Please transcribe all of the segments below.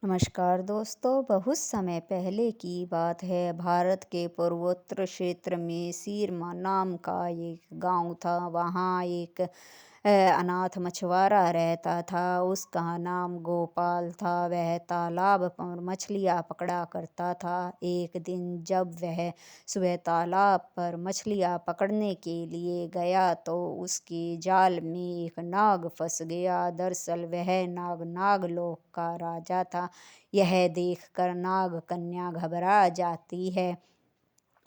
नमस्कार दोस्तों। बहुत समय पहले की बात है। भारत के पूर्वोत्तर क्षेत्र में सीरमा नाम का एक गांव था। वहाँ एक अनाथ मछुआरा रहता था। उसका नाम गोपाल था। वह तालाब पर मछलियाँ पकड़ा करता था। एक दिन जब वह सुबह तालाब पर मछलियाँ पकड़ने के लिए गया तो उसके जाल में एक नाग फंस गया। दरअसल वह नाग नागलोक का राजा था। यह देखकर नाग कन्या घबरा जाती है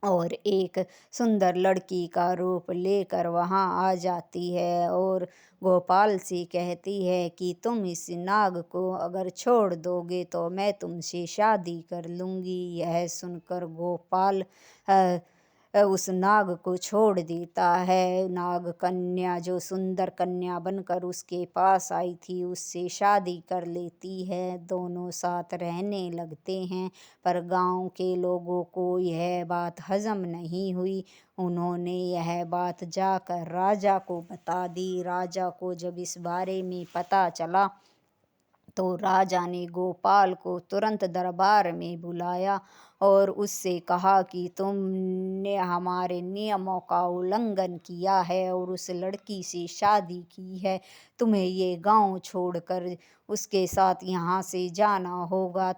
और एक सुंदर लड़की का रूप लेकर वहां आ जाती है और गोपाल से कहती है कि तुम इस नाग को अगर छोड़ दोगे तो मैं तुमसे शादी कर लूंगी। यह सुनकर गोपाल अ, उस नाग को छोड़ देता है। नाग कन्या जो सुंदर कन्या बनकर उसके पास आई थी उससे शादी कर लेती है। दोनों साथ रहने लगते हैं। पर गांव के लोगों को यह बात हजम नहीं हुई। उन्होंने यह बात जाकर राजा को बता दी। राजा को जब इस बारे में पता चला तो राजा ने गोपाल को तुरंत दरबार में बुलाया और उससे कहा कि तुमने हमारे नियमों का उल्लंघन किया है और उस लड़की से शादी की है। तुम्हें ये गांव छोड़कर उसके साथ यहाँ से जाना होगा।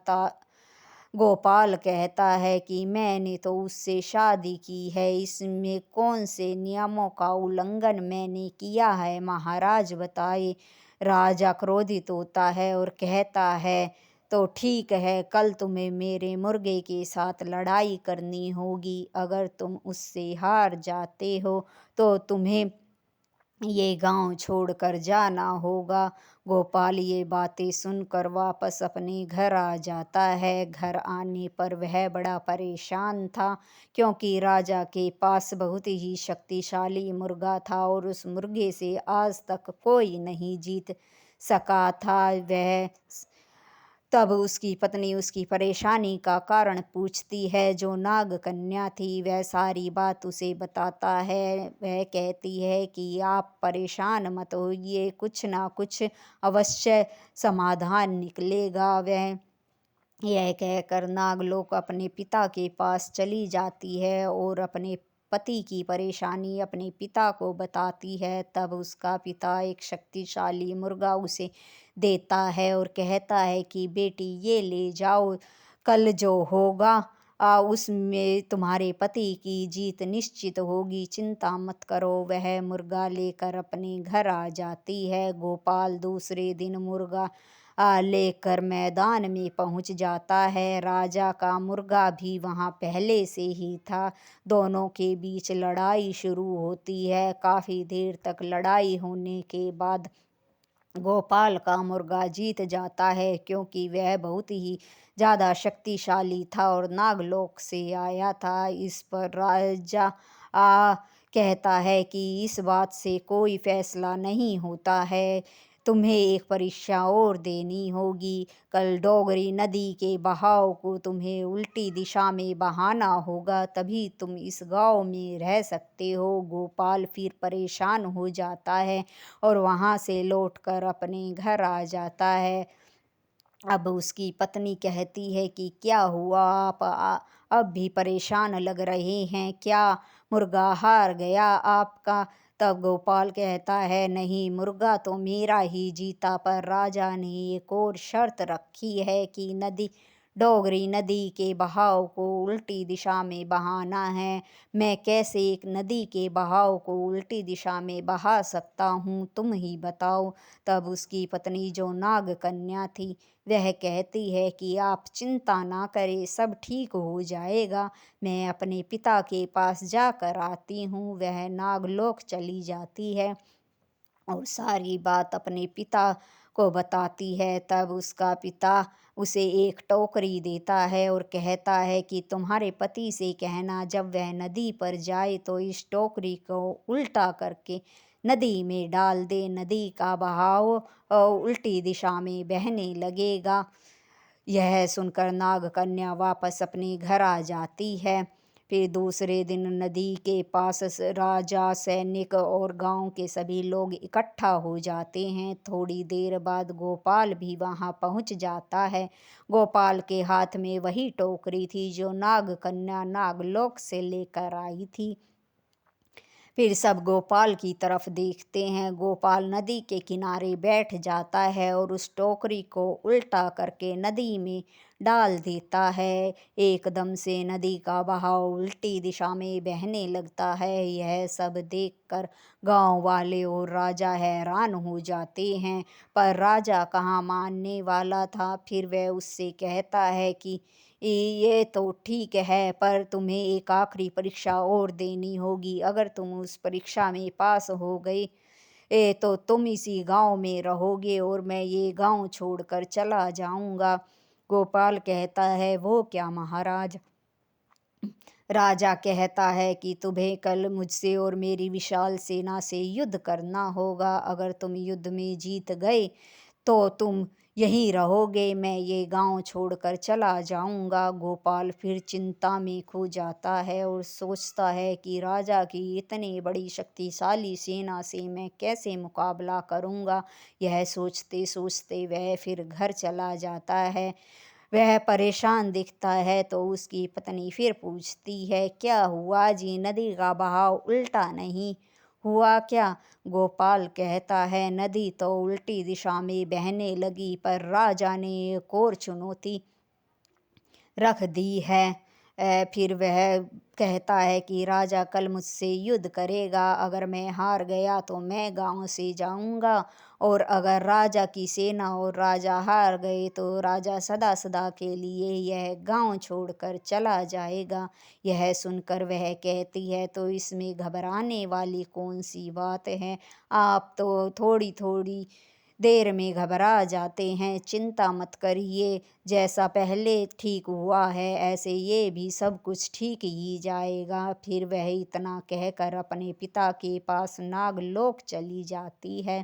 गोपाल कहता है कि मैंने तो उससे शादी की है, इसमें कौन से नियमों का उल्लंघन मैंने किया है, महाराज बताए। राजा क्रोधित होता है और कहता है तो ठीक है, कल तुम्हें मेरे मुर्गे के साथ लड़ाई करनी होगी। अगर तुम उससे हार जाते हो तो तुम्हें ये गांव छोड़कर जाना होगा। गोपाल ये बातें सुनकर वापस अपने घर आ जाता है। घर आने पर वह बड़ा परेशान था क्योंकि राजा के पास बहुत ही शक्तिशाली मुर्गा था और उस मुर्गे से आज तक कोई नहीं जीत सका था। वह तब उसकी पत्नी उसकी परेशानी का कारण पूछती है। जो नाग कन्या थी वह सारी बात उसे बताता है। वह कहती है कि आप परेशान मत होइए, कुछ ना कुछ अवश्य समाधान निकलेगा। वह यह कहकर नागलोक अपने पिता के पास चली जाती है और अपने पति की परेशानी अपने पिता को बताती है। तब उसका पिता एक शक्तिशाली मुर्गा उसे देता है और कहता है कि बेटी ये ले जाओ, कल जो होगा उसमें तुम्हारे पति की जीत निश्चित होगी, चिंता मत करो। वह मुर्गा लेकर अपने घर आ जाती है। गोपाल दूसरे दिन मुर्गा लेकर मैदान में पहुंच जाता है। राजा का मुर्गा भी वहां पहले से ही था। दोनों के बीच लड़ाई शुरू होती है। काफी देर तक लड़ाई होने के बाद गोपाल का मुर्गा जीत जाता है क्योंकि वह बहुत ही ज़्यादा शक्तिशाली था और नागलोक से आया था। इस पर राजा आ कहता है कि इस बात से कोई फैसला नहीं होता है, तुम्हें एक परीक्षा और देनी होगी। कल डोगरी नदी के बहाव को तुम्हें उल्टी दिशा में बहाना होगा, तभी तुम इस गांव में रह सकते हो। गोपाल फिर परेशान हो जाता है और वहां से लौटकर अपने घर आ जाता है। अब उसकी पत्नी कहती है कि क्या हुआ, आप अब भी परेशान लग रहे हैं क्या? मुर्गा हार गया आपका? तब गोपाल कहता है नहीं, मुर्गा तो मेरा ही जीता, पर राजा ने एक और शर्त रखी है कि डोगरी नदी के बहाव को उल्टी दिशा में बहाना है। मैं कैसे एक नदी के बहाव को उल्टी दिशा में बहा सकता हूँ, तुम ही बताओ। तब उसकी पत्नी जो नाग कन्या थी वह कहती है कि आप चिंता ना करें, सब ठीक हो जाएगा। मैं अपने पिता के पास जाकर आती हूँ। वह नागलोक चली जाती है और सारी बात अपने पिता को बताती है। तब उसका पिता उसे एक टोकरी देता है और कहता है कि तुम्हारे पति से कहना जब वह नदी पर जाए तो इस टोकरी को उल्टा करके नदी में डाल दे, नदी का बहाव उल्टी दिशा में बहने लगेगा। यह सुनकर नाग कन्या वापस अपने घर आ जाती है। फिर दूसरे दिन नदी के पास राजा, सैनिक और गांव के सभी लोग इकट्ठा हो जाते हैं। थोड़ी देर बाद गोपाल भी वहां पहुंच जाता है। गोपाल के हाथ में वही टोकरी थी जो नाग कन्या नागलोक से लेकर आई थी। फिर सब गोपाल की तरफ देखते हैं। गोपाल नदी के किनारे बैठ जाता है और उस टोकरी को उल्टा करके नदी में डाल देता है। एकदम से नदी का बहाव उल्टी दिशा में बहने लगता है। यह सब देखकर गांव वाले और राजा हैरान हो जाते हैं, पर राजा कहाँ मानने वाला था। फिर वह उससे कहता है कि ये तो ठीक है, पर तुम्हें एक आखिरी परीक्षा और देनी होगी। अगर तुम उस परीक्षा में पास हो गए तो तुम इसी गांव में रहोगे और मैं ये गांव छोड़कर चला जाऊंगा। गोपाल कहता है, वो क्या महाराज? राजा कहता है कि तुम्हें कल मुझसे और मेरी विशाल सेना से युद्ध करना होगा। अगर तुम युद्ध में जीत गए तो तुम यहीं रहोगे, मैं ये गांव छोड़कर चला जाऊंगा। गोपाल फिर चिंता में खो जाता है और सोचता है कि राजा की इतनी बड़ी शक्तिशाली सेना से मैं कैसे मुकाबला करूंगा। यह सोचते सोचते वह फिर घर चला जाता है। वह परेशान दिखता है तो उसकी पत्नी फिर पूछती है, क्या हुआ जी? नदी का बहाव उल्टा नहीं हुआ क्या? गोपाल कहता है, नदी तो उल्टी दिशा में बहने लगी, पर राजा ने एक और चुनौती रख दी है। फिर वह कहता है कि राजा कल मुझसे युद्ध करेगा। अगर मैं हार गया तो मैं गांव से जाऊंगा, और अगर राजा की सेना और राजा हार गए तो राजा सदा सदा के लिए यह गांव छोड़कर चला जाएगा। यह सुनकर वह कहती है, तो इसमें घबराने वाली कौन सी बात है? आप तो थोड़ी थोड़ी देर में घबरा जाते हैं। चिंता मत करिए, जैसा पहले ठीक हुआ है ऐसे ये भी सब कुछ ठीक ही जाएगा। फिर वह इतना कहकर अपने पिता के पास नागलोक चली जाती है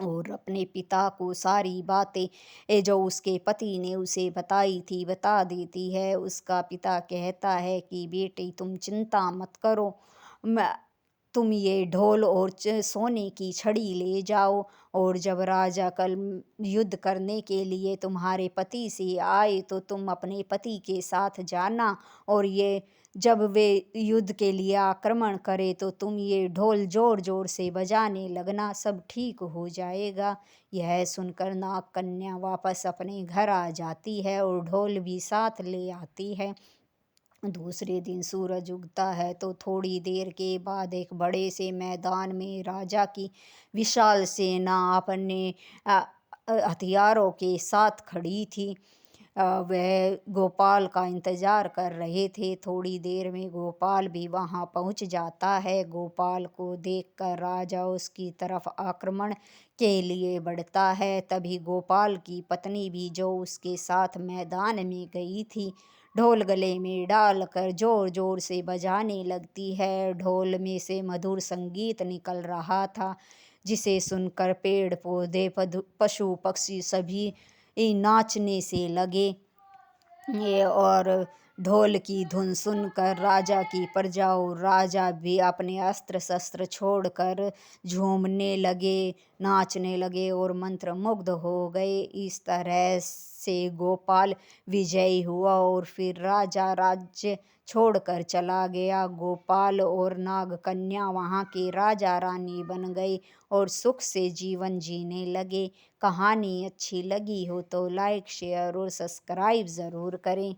और अपने पिता को सारी बातें जो उसके पति ने उसे बताई थी बता देती है। उसका पिता कहता है कि बेटी तुम चिंता मत करो, तुम ये ढोल और सोने की छड़ी ले जाओ, और जब राजा कल युद्ध करने के लिए तुम्हारे पति से आए तो तुम अपने पति के साथ जाना, और ये जब वे युद्ध के लिए आक्रमण करे तो तुम ये ढोल जोर जोर से बजाने लगना, सब ठीक हो जाएगा। यह सुनकर नाग कन्या वापस अपने घर आ जाती है और ढोल भी साथ ले आती है। दूसरे दिन सूरज उगता है तो थोड़ी देर के बाद एक बड़े से मैदान में राजा की विशाल सेना अपने अ, हथियारों के साथ खड़ी थी। वह गोपाल का इंतजार कर रहे थे। थोड़ी देर में गोपाल भी वहां पहुंच जाता है। गोपाल को देखकर राजा उसकी तरफ आक्रमण के लिए बढ़ता है। तभी गोपाल की पत्नी भी जो उसके साथ मैदान में गई थी, ढोल गले में डालकर जोर जोर से बजाने लगती है। ढोल में से मधुर संगीत निकल रहा था, जिसे सुनकर पेड़ पौधे पशु पक्षी सभी नाचने से लगे। ये और ढोल की धुन सुनकर राजा की प्रजा और राजा भी अपने अस्त्र शस्त्र छोड़कर झूमने लगे, नाचने लगे और मंत्रमुग्ध हो गए। इस तरह से गोपाल विजयी हुआ और फिर राजा राज्य छोड़कर चला गया। गोपाल और नाग कन्या वहाँ के राजा रानी बन गए और सुख से जीवन जीने लगे। कहानी अच्छी लगी हो तो लाइक शेयर और सब्सक्राइब ज़रूर करें।